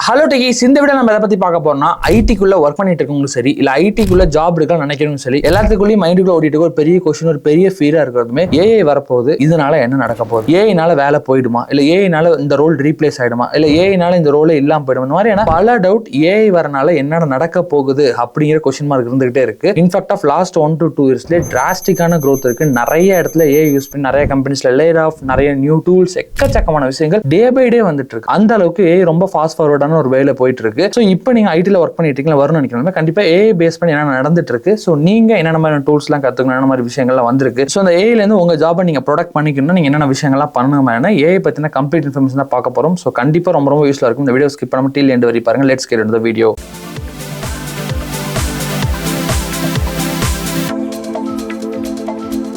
Hello techies, இந்த விட நம்ம எதை பத்தி பார்க்க போறோம்னா ஐடிக்குள்ள ஒர்க் பண்ணிட்டு இருக்கவங்களும் சரி, இல்ல ஐடிக்குள்ள ஜாப் இருக்கா நினைக்கிறவங்க சரி, எல்லாத்துக்குள்ளேயும் மைண்டுக்குள்ள ஓடிட்டு ஒரு பெரிய கொஸ்டின், ஒரு பெரிய ஃபீரா இருக்கிறதுமே ஏஐ வரப்போகுது. இதனால என்ன நடக்க போகுது? ஏஐனால வேலை போயிடுமா, இல்ல ஏஐனால இந்த ரோல் ரீப்ளேஸ் ஆயிடுமா, இல்ல ஏஐனால இந்த ரோலே இல்லாம போயிடும்? இந்த மாதிரியான பல டவுட் ஏஐ வரனால என்ன நடக்க போகுது அப்படிங்கிற கொஸ்டின் மார்க் இருந்துகிட்டே இருக்கு. இன்ஃபேக்ட் ஆஃப் லாஸ்ட் 1 to 2 இயர்ஸ்ல டிராஸ்டிக்கான growth இருக்கு. நிறைய இடத்துல ஏஐ யூஸ் பண்ணி நிறைய கம்பெனிஸ்ல லே ஆஃப், நிறைய நியூ டூல்ஸ், எக்கச்சக்கமான விஷயங்கள் டே பை டே வந்துட்டு இருக்கு. அந்த அளவுக்கு ஏஐ ரொம்ப ஃபாஸ்ட் ஃபார்வர்டான ஒரு வேலை போயிட்டு இருக்கு. சோ இப்போ நீங்க ஐடில ஒர்க் பண்ணிட்டு இருக்கீங்க, வரும்னு நினைக்கிறேன். கண்டிப்பா ஏஐ பேஸ் பண்ணி என்ன நடந்துட்டு இருக்கு, சோ நீங்க என்னென்ன மாதிரி டூல்ஸ் எல்லாம் கத்துக்கணும், என்ன மாதிரி விஷயங்கள்லாம் வந்திருக்கு, சோ அந்த ஏஐல இருந்து உங்க ஜாபை நீங்க ப்ரொடக்ட் பண்ணிக்கணும், நீங்க என்னென்ன விஷயங்கள்லாம் பண்ணணும், ஏஐ பத்தின கம்ப்ளீட் இன்ஃபர்மேஷன் தான் பார்க்க போறோம். சோ கண்டிப்பா ரொம்ப ரொம்ப யூஸ்ஃபுல்லா இருக்கும். இந்த வீடியோ ஸ்கிப் பண்ணாம டில் எண்ட் வரை பாருங்க. Let's get into the video.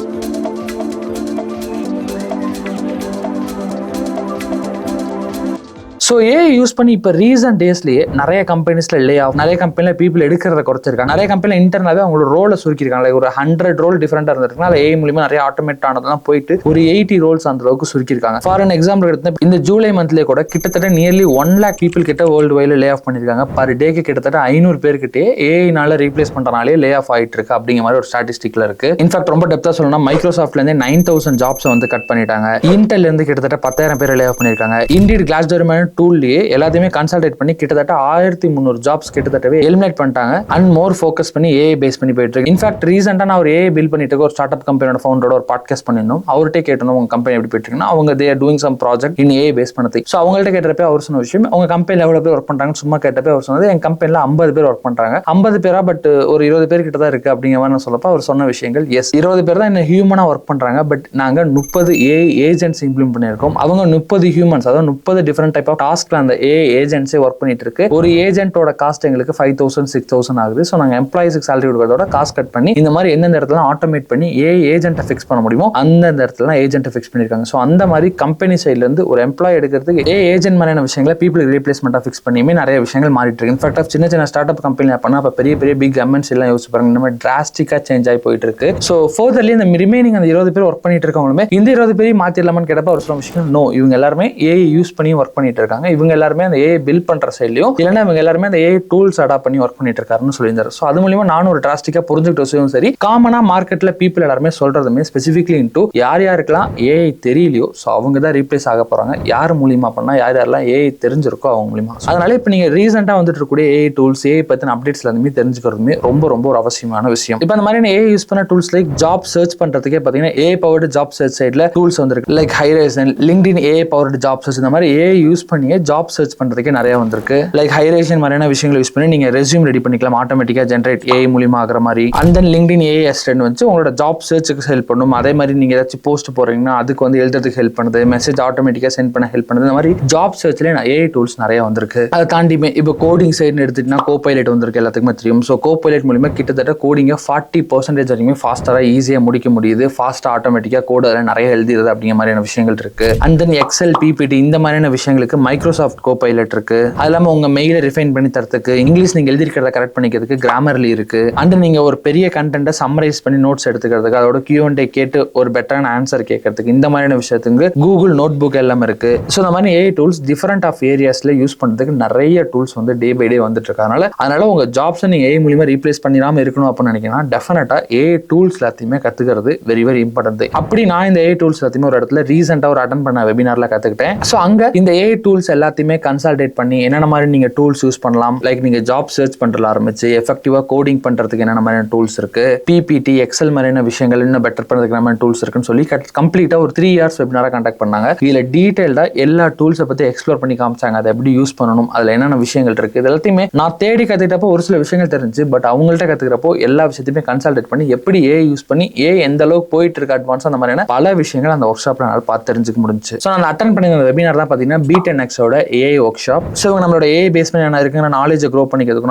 So AI use பண்ணி இப்போ ரீசன்ட் டேஸ்லேயே நிறைய கம்பெனிஸ்ல லே ஆஃப், நிறைய கம்பெனியில் பீப்புள் எடுக்கிறத குறைச்சிருக்காங்க. நிறைய கம்பெனியில் இன்டர்னாவே அவங்களோட ரோலை சுருக்கிருக்காங்க. ஒரு 100 ரோல் டிஃபரெண்டாக இருந்திருக்காங்க. அது ஏஐ மூலியமா நிறைய ஆட்டோமேட் ஆனதெல்லாம் போயிட்டு ஒரு 80 ரோல்ஸ் அந்த அளவுக்கு சுருக்கிருக்காங்க. ஃபார் அன் எக்ஸாம்பிள் எடுத்து இந்த ஜூலை மந்த்லேயே கூட கிட்டத்தட்ட நியர்லி 1 lakh பீப்புள் கிட்ட வேர்ல்டு வைல லே ஆஃப் பண்ணிருக்காங்க. பர் டேக்கு கிட்டத்தட்ட 500 பேர்கிட்டே ஏஐனால ரீப்ளேஸ் பண்றனாலே லே ஆஃப் ஆயிட்டு இருக்கு அப்படிங்கிற மாதிரி ஒரு ஸ்டாட்டிஸ்டிக்ல இருக்கு. இன்ஃபேக்ட் ரொம்ப டெப்தா சொல்லணும்னா மைக்ரோசாஃப்ட்ல இருந்து 9000 ஜாப்ஸ் வந்து கட் பண்ணிட்டாங்க. இன்டெல் இருந்து கிட்டத்தட்ட 10,000 பேர் லே ஆஃப் பண்ணிருக்காங்க. இண்டீட் கிளாஸ்டோர் டூல்லயே எல்லாத்தையுமே கன்சல்டேட் பண்ணி கிட்டத்தட்ட 1300 ஜாப்ஸ் கிட்டத்தட்டவே எலிமினேட் பண்ணிட்டாங்க. அண்ட் மோர் ஃபோக்கஸ் பண்ணி ஏஐ பேஸ் பண்ணி போயிட்டு இருக்கு. இன்ஃபேக்ட் ரீசெண்டா நான் ஒரு ஏஐ பில் பண்ணிட்டு ஒரு ஸ்டார்ட் அப் கம்பெனியோட ஃபவுண்டரோட ஒரு பாட்காஸ்ட் பண்ணிருந்தோம். அவர்கிட்ட கேட்டோம் உங்க கம்பெனி எப்படி போயிட்டு இருக்குன்னா, அவங்க they are doing some project in AI base பண்ணது. ஸோ அவங்கள்ட்ட கேட்டப்ப அவர் சொன்ன விஷயம், உங்க கம்பெனியில் எவ்வளவு பேர் ஒர்க் பண்றாங்க சும்மா கேட்டப்ப அவர் சொன்னது, என் கம்பெனியில் 50 பேர் ஒர்க் பண்றாங்க. 50 பேரா பட் ஒரு 20 பேர் கிட்ட தான் இருக்கு அப்படிங்கிற மாதிரி நான் சொல்லப்ப அவர் சொன்ன விஷயங்கள், எஸ் 20 பேர் தான் என்ன ஹியூமனா ஒர்க் பண்றாங்க, பட் நாங்க 30 ஏஐ ஏஜென்ட்ஸ் இம்ப்ளிமெண்ட் பண்ணியிருக்கோம். அவங்க 30 ஹியூமன்ஸ், அதாவது 30 டிஃபரெண்ட் டைப் ஆஃப் டாஸ்க்ல அந்த ஏஐ ஏஜென்ட்ஸே ஒர்க் பண்ணிட்டு இருக்கு. ஒரு ஏஜென்ட்டோட காஸ்ட் எங்களுக்கு 5,000 6,000 ஆகுது. ஸோ நாங்கள் எம்ப்ளாயிஸ்க்கு சேலரி கொடுக்கறதோட காஸ்ட் கட் பண்ணி இந்த மாதிரி எந்தெந்த இடத்துல ஆட்டோமேட் பண்ணி ஏஐ ஏஜென்ட்டை ஃபிக்ஸ் பண்ண முடியுமோ அந்தந்த இடத்துல ஏஜென்ட்டை ஃபிக்ஸ் பண்ணிருக்காங்க. ஸோ அந்த மாதிரி கம்பெனி சைட்ல இருந்து ஒரு எம்ப்ளாய் எடுக்கிறதுக்கு ஏஐ ஏஜென்ட் மாதிரியான விஷயங்களை பீப்புள் ரீப்ளேஸ்மெண்டா ஃபிக்ஸ் பண்ணியுமே நிறைய விஷயங்கள் மாறிட்டு இருக்கு. இன்ஃபேக்ட் சின்ன சின்ன ஸ்டார்ட் அப் கம்பெனி பண்ணா அப்ப பெரிய பெரிய பிக் எம்என்சி எல்லாம் யோசிச்சு பாருங்க, இந்த மாதிரி டிராஸ்டிக்கா சேஞ்ச் ஆகி போயிட்டு இருக்கு. ஸோ ஃபர்தர்லி இந்த ரிமைனிங் அந்த 20 பேர் ஒர்க் பண்ணிட்டு இருக்கவங்களுமே இந்த 20 பேரையும் மாத்திரலாமான்னு கேட்டப்ப ஒரு சில விஷயம், நோ, இவங்க எல்லாருமே ஏஐ யூஸ் பண்ணி ஒர்க் பண்ணிட்டு இருக்காங்க. இவங்க எல்லாருமே அந்த ஏஐ பில் பண்ற சைட்லயும் இல்லைன்னா இவங்க எல்லாருமே அந்த ஏஐ டூல்ஸ் அடாப்ட் பண்ணி ஒர்க் பண்ணிட்டு இருக்காருன்னு சொல்லியிருந்தாரு. ஸோ அது மூலியமா நானும் ஒரு டிராஸ்டிக்கா புரிஞ்சுக்கிட்ட விஷயம் சரி, காமனா மார்க்கெட்ல பீப்புள் எல்லாருமே சொல்றதுமே ஸ்பெசிஃபிக்லி இன்டு யார் யாருக்கெல்லாம் ஏஐ தெரியலையோ ஸோ அவங்க தான் ரீப்ளேஸ் ஆக போறாங்க. யார் மூலியமா பண்ணா யார் யாரெல்லாம் ஏஐ தெரிஞ்சிருக்கோ அவங்க மூலியமா. அதனால இப்போ நீங்க ரீசெண்டா வந்துட்டு இருக்கக்கூடிய ஏஐ டூல்ஸ், ஏஐ பத்தின அப்டேட்ஸ்ல இருந்து தெரிஞ்சுக்கிறதுமே ரொம்ப ரொம்ப ஒரு அவசியமான விஷயம். இப்போ அந்த மாதிரி ஏஐ யூஸ் பண்ண டூல்ஸ் லைக் ஜாப் சர்ச் பண்றதுக்கே பாத்தீங்கன்னா ஏஐ பவர்டு ஜாப் சர்ச் சைட்ல டூல்ஸ் வந்திருக்கு. Like Hiration, LinkedIn AI powered job search, இந்த மாதிரி ஏஐ யூஸ் பண்ணியே ஜாப் சர்ச் பண்றதுக்கே நிறைய வந்திருக்கு. லைக் ஹைரேஷன் மாதிரியான விஷயங்களை யூஸ் பண்ணி நீங்க ரெஸ்யூம் ரெடி பண்ணிக்கலாம் ஆட்டோமேட்டிக்கா ஜென்ரேட் ஏஐ மூலியமா ஆகிற மாதிரி. And then LinkedIn AI assistant வந்து உங்களோட ஜாப் சர்ச்சுக்கு ஹெல்ப் பண்ணும். அதே மாதிரி நீங்க ஏதாச்சும் போஸ்ட் போறீங்கன்னா அதுக்கு வந்து எழுதுறதுக்கு ஹெல்ப் பண்ணுது, மெசேஜ் ஆட்டோமேட்டிக்கா சென்ட் பண்ண ஹெல்ப் பண்ணுது. இந்த மாதிரி ஜாப் சர்ச்ல ஏஐ டூல்ஸ் நிறைய வந்திருக்கு. அதை தாண்டிமே இப்போ கோடிங் சைடு எடுத்துட்டீங்கன்னா கோபைலட் வந்திருக்கு, எல்லாத்துக்குமே தெரியும். ஸோ கோபைலட் மூலியமா கிட்டத்தட்ட கோடிங்க 40% வரைக்கும் ஃபாஸ்டரா ஈஸியா முடிக்க முடியுது. ஃபாஸ்டா ஆட்டோமேட்டிக்கா கோட் அதில் நிறைய எழுதிடுது அப்படிங்கிற மாதிரியான விஷயங்கள் இருக்கு. அண்ட் தென் எக்ஸல், பிபிடி இந்த மாதிரியான விஷயங்களுக்கு மைக்ரோசாஃப்ட் கோபைலட் இருக்கு. அது இல்லாம உங்க மெயிலை ரிஃபைன் பண்ணி தரத்துக்கு, இங்கிலீஷ் நீங்க எழுதிருக்கிறத கரெக்ட் பண்ணிக்கிறதுக்கு கிராமர்லி இருக்கு. அண்ட் நீங்க ஒரு பெரிய கண்டென்ட்டை சம்மரைஸ் பண்ணி நோட்ஸ் எடுத்துக்கிறதுக்கு, அதோட Q&A கேட்டு ஒரு பெட்டரான ஆன்சர் கேட்கறதுக்கு, இந்த மாதிரியான விஷயத்துக்கு கூகுள் நோட் புக் எல்லாம் இருக்கு. ஸோ இந்த மாதிரி ஏஐ டூல்ஸ் டிஃபரெண்ட் ஆஃப் ஏரியாஸ்ல யூஸ் பண்றதுக்கு நிறைய டூல்ஸ் வந்து டே பை டே வந்துட்டு இருக்கனால, அதனால உங்க ஜாப்ஸை நீங்க ஏஐ மூலியமா ரீப்ளேஸ் பண்ணிடாம இருக்கணும் அப்படின்னு நினைக்கிறீங்கன்னா டெஃபினட்டா ஏஐ டூல்ஸ் எல்லாத்தையுமே கத்துக்கிறது வெரி வெரி இம்பார்ட்டன்ட். அப்படி நான் இந்த ஏஐ டூல்ஸ் எல்லாத்தையுமே ஒரு இடத்துல ரீசெண்டா ஒரு அட்டன் பண்ண வெபினார்ல கத்துக்கிட்டேன். ஸோ அங்க இந்த ஏஐ டூல்ஸ் எல்லாத்தையுமே கன்சல்டேட் பண்ணி என்னென்ன மாதிரி நீங்க டூல்ஸ் யூஸ் பண்ணலாம், லைக் நீங்க ஜாப் சர்ச் பண்றதுல ஆரம்பிச்சு எஃபெக்டிவா கோடிங் பண்றதுக்கு என்னென்ன மாதிரியான டூல்ஸ் இருக்கு, பிபிடி எக்ஸல் மாதிரியான விஷயங்கள் இன்னும் பெட்டர் பண்றதுக்கு என்ன டூல்ஸ் இருக்குன்னு சொல்லி கம்ப்ளீட்டா ஒரு 3 hours வெபினாரா கண்டக்ட் பண்ணாங்க. இதுல டீடைல்டா எல்லா டூல்ஸை பத்தி எக்ஸ்ப்ளோர் பண்ணி காமிச்சாங்க. அதை எப்படி யூஸ் பண்ணணும், அதுல என்னென்ன விஷயங்கள் இருக்கு, இது எல்லாத்தையுமே நான் தேடி கத்துக்கிட்டப்போ ஒரு சில விஷயங்கள் தெரிஞ்சு, பட் அவங்கள்ட்ட கத்துக்கிறப்போ எல்லா விஷயத்தையுமே கன்சல்டேட் பண்ணி எப்படி ஏஐ யூஸ் பண்ணி ஏஐ எந்த அளவுக்கு போயிட்டு இருக்கு அட்வான்ஸ், அந்த மாதிரியான பல விஷயங்கள் அந்த ஒர்க் ஷாப்ல நான் பார்த்து தெரிஞ்சுக்க முடிஞ்சு. ஸோ நான் அட்டன் பண்ணி வெபினார் தான் பாத்தீங்கன்னா Be10x AI work shop. So நம்மளோட ஏஐ பேஸ் பண்ணி என்ன இருக்கு, நாலேஜ் க்ரோ பண்ணிக்கிறதுக்கு,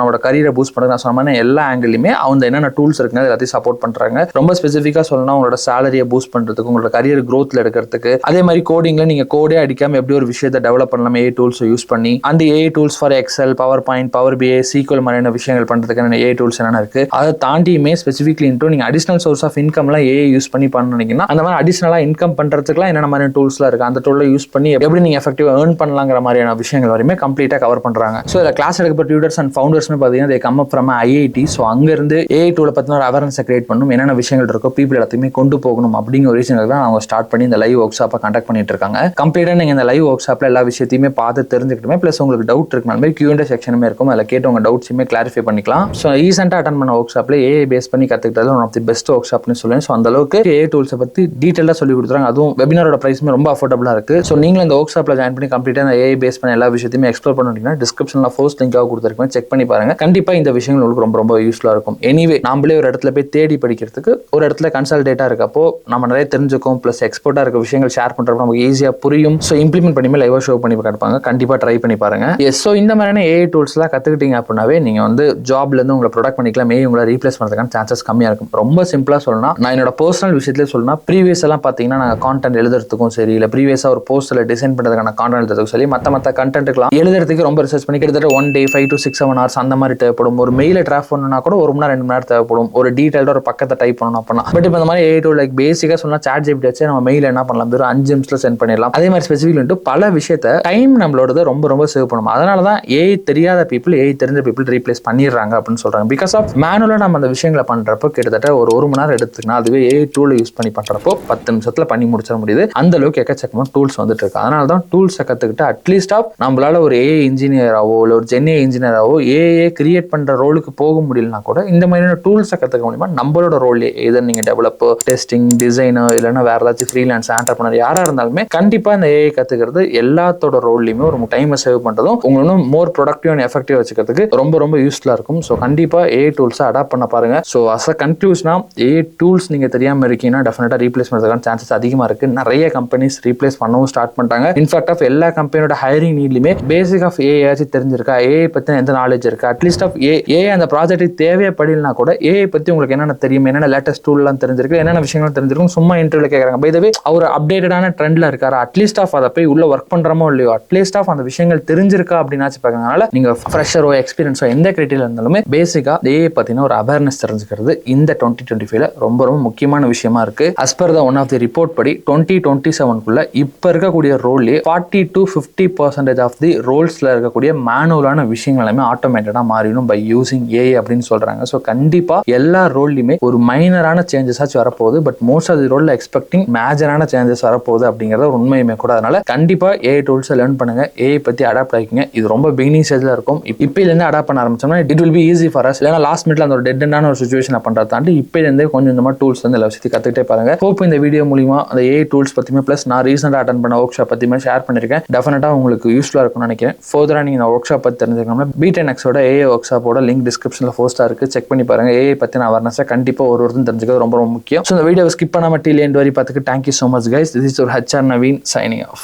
நம்மளோட கரியரை பூஸ்ட் பண்ணுறது, நான் சொன்ன எல்லா ஆங்கிலுமே அவங்க என்னென்ன டூல்ஸ் இருக்குங்க எல்லாத்தையும் சப்போர்ட் பண்றாங்க. ரொம்ப ஸ்பெசிஃபிக்கா சொல்லணும், உங்களோட சேலரியை பூஸ்ட் பண்றதுக்கு, உங்களோட கரியர் க்ரோத்ல எடுக்கிறதுக்கு, அதே மாதிரி கோடிங்ல நீங்க கோடே அடிக்காம எப்படி ஒரு விஷயத்தை டெவலப் பண்ணலாம் ஏஐ டூல்ஸ் யூஸ் பண்ணி, அந்த AI tools for Excel, power point, power BI, SQL மாதிரியான விஷயங்கள் பண்றதுக்கு ஏஐ டூல்ஸ் என்னென்ன இருக்கு, அதை தாண்டியுமே ஸ்பெசிஃபிக்லி நீங்க அடிஷனல் சோர்ஸ் ஆஃப் இன்கம்லாம் ஏஐ யூஸ் பண்ணி பண்ணீங்கன்னா அந்த மாதிரி அடிஷனலா இன்கம் பண்றதுக்குலாம் என்னென்ன மாதிரி டூல்ஸ்லாம் இருக்கு, அந்த டூல்ல யூஸ் பண்ணி எப்படி நீங்க எஃபெக்டிவா ஏர்ன் பண்ணலாங்க அப்படிங்கிற மாதிரியான விஷயங்கள் வரையுமே கம்ப்ளீட்டா கவர் பண்றாங்க. ஸோ இதில் கிளாஸ் எடுக்கப்பட்ட டியூட்டர்ஸ் அண்ட் ஃபவுண்டர்ஸ்மே பார்த்தீங்கன்னா they come up from IIT. So அங்கிருந்து AI டூலை பற்றின ஒரு அவேர்னஸை கிரியேட் பண்ணணும், என்னென்ன விஷயங்கள் இருக்கோ பீப்புள் எல்லாத்தையுமே கொண்டு போகணும் அப்படிங்கிற ஒரு ரீசனுக்கு தான் அவங்க ஸ்டார்ட் பண்ணி இந்த லைவ் ஒர்க் ஷாப்பை கண்டக்ட் பண்ணிட்டு இருக்காங்க. கம்ப்ளீட்டாக நீங்கள் இந்த லைவ் ஒர்க் ஷாப்பில் எல்லா விஷயத்தையுமே பார்த்து தெரிஞ்சுக்கிட்டுமே ப்ளஸ் உங்களுக்கு டவுட் இருக்குனாலுமே Q&A செக்ஷனுமே இருக்கும், அதில் கேட்டு உங்கள் டவுட்ஸுமே கிளாரிஃபை பண்ணிக்கலாம். ஸோ ரீசெண்டாக அட்டன் பண்ண ஒர்க் ஷாப்பில் AI பேஸ் பண்ணி கற்றுக்கிட்டது ஒன் ஆஃப் தி பெஸ்ட் ஒர்க் ஷாப்னு சொல்லுவேன். ஸோ அந்த அளவுக்கு AI டூல்ஸை பற்றி டீட்டெயிலாக சொல்லி கொடுத்துறாங்க. அதுவும் வெபினாரோட ப்ரைஸுமே ரொம்ப அஃபோர்டபுளாக இருக்கு. ஸோ நீங்களும் இந்த ஒர்க் ஷாப்பில் ஜாயின் பண்ணி கம்ப்ளீட்டாக இந்த AI பேஸ் பண்ண எல்லா விஷயத்தையுமே எக்ஸ்ப்ளோர் பண்ணிட்டீங்கன்னா டிஸ்கிரிப்ஷனில் ஃபர்ஸ்ட் லிங்காக கொடுத்துருக்கேன், செக் பண்ணி பாருங்க. கண்டிப்பாக இந்த விஷயங்கள் உங்களுக்கு ரொம்ப ரொம்ப யூஸ்ஃபுல்லாக இருக்கும். எனிவே நாமளே ஒரு இடத்துல போய் தேடி படிக்கிறதுக்கு ஒரு இடத்துல கன்சல்டேட்டாக இருக்கப்போ நம்ம நிறைய தெரிஞ்சுக்கும், ப்ளஸ் எக்ஸ்போர்ட்டாக இருக்க விஷயங்கள் ஷேர் பண்ணுறப்ப நமக்கு ஈஸியாக புரியும். ஸோ இம்ப்ளிமெண்ட் பண்ணி லைவாக ஷோ பண்ணி காட்டுப்பாங்க, கண்டிப்பாக ட்ரை பண்ணி பாருங்க. ஸோ இந்த மாதிரியான AI டூல்ஸ்லாம் கற்றுக்கிட்டீங்க அப்படின்னாவே நீங்கள் வந்து ஜாப்லேருந்து உங்களை ப்ரொடக்ட் பண்ணிக்கலாம், உங்களை ரீப்ளேஸ் பண்ணுறதுக்கான சான்சஸ் கம்மியாக இருக்கும். ரொம்ப சிம்பிளாக சொல்லணும், நான் என்னோட பர்சனல் விஷயத்துல சொல்லணும், ப்ரீவியஸ் எல்லாம் பார்த்தீங்கன்னா நாங்கள் கான்டென்ட் எழுதுறதுக்கும் சரி, இல்லை ப்ரீவியஸாக ஒரு போஸ்ட்டில் டிசைன் பண்ணுறதுக்கான கான்டென்ட் எழுதுறதுக்கும் சரி, மற்ற கண்டென்ட்டுக்கலாம் எழுதுறதுக்கு ரொம்ப ரிசர்ச் பண்ணி கிட்டத்தட்ட 1 day 5 to 6 7 hours அந்த மாதிரி தேவைப்படும். ஒரு மெயிலை டிராஃப்ட் பண்ணணும்னா கூட 1 மணி நேரம் 2 மணி நேரம் தேவைப்படும், ஒரு டீட்டெயில்டாக ஒரு பக்கத்தை டைப் பண்ணணும் அப்படின்னா. பட் இப்போ இந்த மாதிரி AI டூல் லைக் பேசிக்காக சொன்னால் சாட் ஜிபிடி வச்சு நம்ம மெயில் என்ன பண்ணலாம், வெறும் 5 நிமிஷத்தில் சென்ட் பண்ணிடலாம். அதே மாதிரி ஸ்பெசிஃபிக் பல விஷயத்த டைம் நம்மளோட ரொம்ப ரொம்ப சேவ் பண்ணும். அதனால தான் AI தெரியாத பீப்புள் AI தெரிஞ்ச பீப்புள் ரீப்ளேஸ் பண்ணிடுறாங்க அப்படின்னு சொல்றாங்க. பிகாஸ் ஆஃப் மேனுவலாக நம்ம அந்த விஷயங்களை பண்றப்போ கிட்டத்தட்ட ஒரு மணி நேரம் எடுத்துக்கினா அதுவே AI டூலை யூஸ் பண்ணி பண்றப்போ 10 நிமிஷத்துல பண்ணி முடிச்சிட முடியுது. அந்த அளவுக்கு எக்கச்சக்கமான டூல்ஸ் வந்துட்டு இருக்கு. அதனால தான் டூல்ஸை கத்துக்கிட்டு அட்லீஸ்ட் ஆஃப் நம்மளால ஒரு AI இன்ஜினியராவோ இல்லை ஒரு ஜென் AI இன்ஜினியராவோ AI கிரியேட் பண்ற ரோலுக்கு போக முடியலனா கூட இந்த மாதிரியான டூல்ஸை கத்துக்க முடியுமா, நம்மளோட ரோல் எதை நீங்க டெவலப்பர், டெஸ்டிங், டிசைனர், இல்லைன்னா வேற ஏதாச்சும் ஃப்ரீலான்ஸ் ஆண்டர்பிரனர் யாரா இருந்தாலுமே கண்டிப்பா இந்த AI கத்துக்கிறது எல்லாத்தோட ரோல்லையுமே ஒரு டைமை சேவ் பண்றதும் உங்களை மோர் ப்ரொடக்டிவ் அண்ட் எஃபெக்டிவ் வச்சுக்கிறதுக்கு ரொம்ப ரொம்ப யூஸ்ஃபுல்லா இருக்கும். ஸோ கண்டிப்பா AI டூல்ஸை அடாப்ட் பண்ண பாருங்க. ஸோ அஸ் அ கன்க்ளூஷனா AI டூல்ஸ் நீங்க தெரியாம இருக்கீங்கன்னா டெஃபினட்டா ரீப்ளேஸ் பண்ணுறதுக்கான சான்சஸ் அதிகமா இருக்கு. நிறைய கம்பெனிஸ் ரீப்ளேஸ் பண்ணவும் ஸ்டார்ட் பண்ணிட்டாங்க. இன்ஃபேக்ட் ஆஃப் எல்லா கம்பெனியோட ஹைரிங் நீட்லையுமே பேசிக் ஆஃப் AI ஆச்சும் தெரிஞ்சிருக்கா, AI பத்தி எந்த நாலேஜ் இருக்கு, அட்லீஸ்ட் ஆஃப் AI அந்த ப்ராஜெக்ட் தேவைப்படலனா கூட AI பத்தி உங்களுக்கு என்னென்ன தெரியும், என்னென்ன லேட்டஸ்ட் டூல்லாம் தெரிஞ்சிருக்கு, என்னென்ன விஷயங்களும் தெரிஞ்சிருக்கும், சும்மா இன்டர்வியூல கேட்கறாங்க. பை த வே அவர் அப்டேட்டடான ட்ரெண்ட்ல இருக்காரு, அட்லீஸ்ட் ஆஃப் அதை போய் உள்ள ஒர்க் பண்றமோ இல்லையோ அட்லீஸ்ட் ஆஃப் அந்த விஷயங்கள் தெரிஞ்சிருக்கா அப்படின்னாச்சு பார்க்கறதுனால நீங்க ஃப்ரெஷரோ எக்ஸ்பீரியன்ஸோ எந்த கிரைட்டீரியா இருந்தாலுமே பேசிக்கா AI பத்தின ஒரு அவேர்னஸ் தெரிஞ்சுக்கிறது இந்த 2025 ரொம்ப ரொம்ப முக்கியமான விஷயமா இருக்கு. As per the one of the report படி 2027 இப்ப இருக்கக்கூடிய ரோல்லே 40 to 50% ஆஃப் தி ரோல்ஸ்ல இருக்கக்கூடிய மேனுவலான விஷயங்கள் எல்லாமே ஆட்டோமேட்டடா மாறிடும் பை யூசிங் AI அப்படின்னு சொல்றாங்க. ஸோ கண்டிப்பா எல்லா ரோல்லையுமே ஒரு மைனரான சேஞ்சஸ் ஆச்சு வரப்போகுது, பட் மோஸ்ட் ஆஃப் தி ரோல்ல எக்ஸ்பெக்டிங் மேஜரான சேஞ்சஸ் வரப்போகுது அப்படிங்கிறத உண்மையுமே கூட. அதனால கண்டிப்பா AI டூல்ஸை லேர்ன் பண்ணுங்க, AI பத்தி அடாப்ட் ஆகிக்கங்க. இது ரொம்ப பிகினிங் ஸ்டேஜ்ல இருக்கும். இப்பயிலேருந்து அடாப்ட் பண்ண ஆரம்பிச்சோம்னா it will be easy for us. இல்லைனா லாஸ்ட் மினிட்ல அந்த ஒரு டெட்டான ஒரு சுச்சுவேஷன் பண்றத தாண்டி இப்பயிலேருந்தே கொஞ்சம் இந்த மாதிரி டூல்ஸ் வந்து எல்லா விஷயத்தையும் கத்துக்கிட்டே பாருங்க. ஹோப் இந்த வீடியோ மூலியமா அந்த AI டூல்ஸ் பத்தியுமே பிளஸ் நான் ரீசெண்டா அட்டன் பண்ண ஒர்க் ஷாப் பத்தியுமே ஷேர் பண்ணிருக்கேன். டெஃபினட்டா உங்களுக்கு யூஸ்ஃபுல்லா இருக்கும்னு நினைக்கிறேன். ஃபர்தரா நீங்க ஒர்க் ஷாப் பத்தி தெரிஞ்சுக்கணும்னா Be10x AI ஒர்க் ஷாப்போட லிங்க் டிஸ்கிரிப்ஷன்ல போஸ்டா இருக்கு, செக் பண்ணி பாருங்க. AI பத்தின அவேர்னஸை கண்டிப்பா ஒருத்தரும் தெரிஞ்சுக்கிறது ரொம்ப ரொம்ப முக்கியம். ஸோ இந்த வீடியோவை ஸ்கிப் பண்ணாம டில் எண்ட் வரை பார்த்துக்கு thank you so much guys. This is ஒரு HR நவீன் சைனிங் ஆஃப்.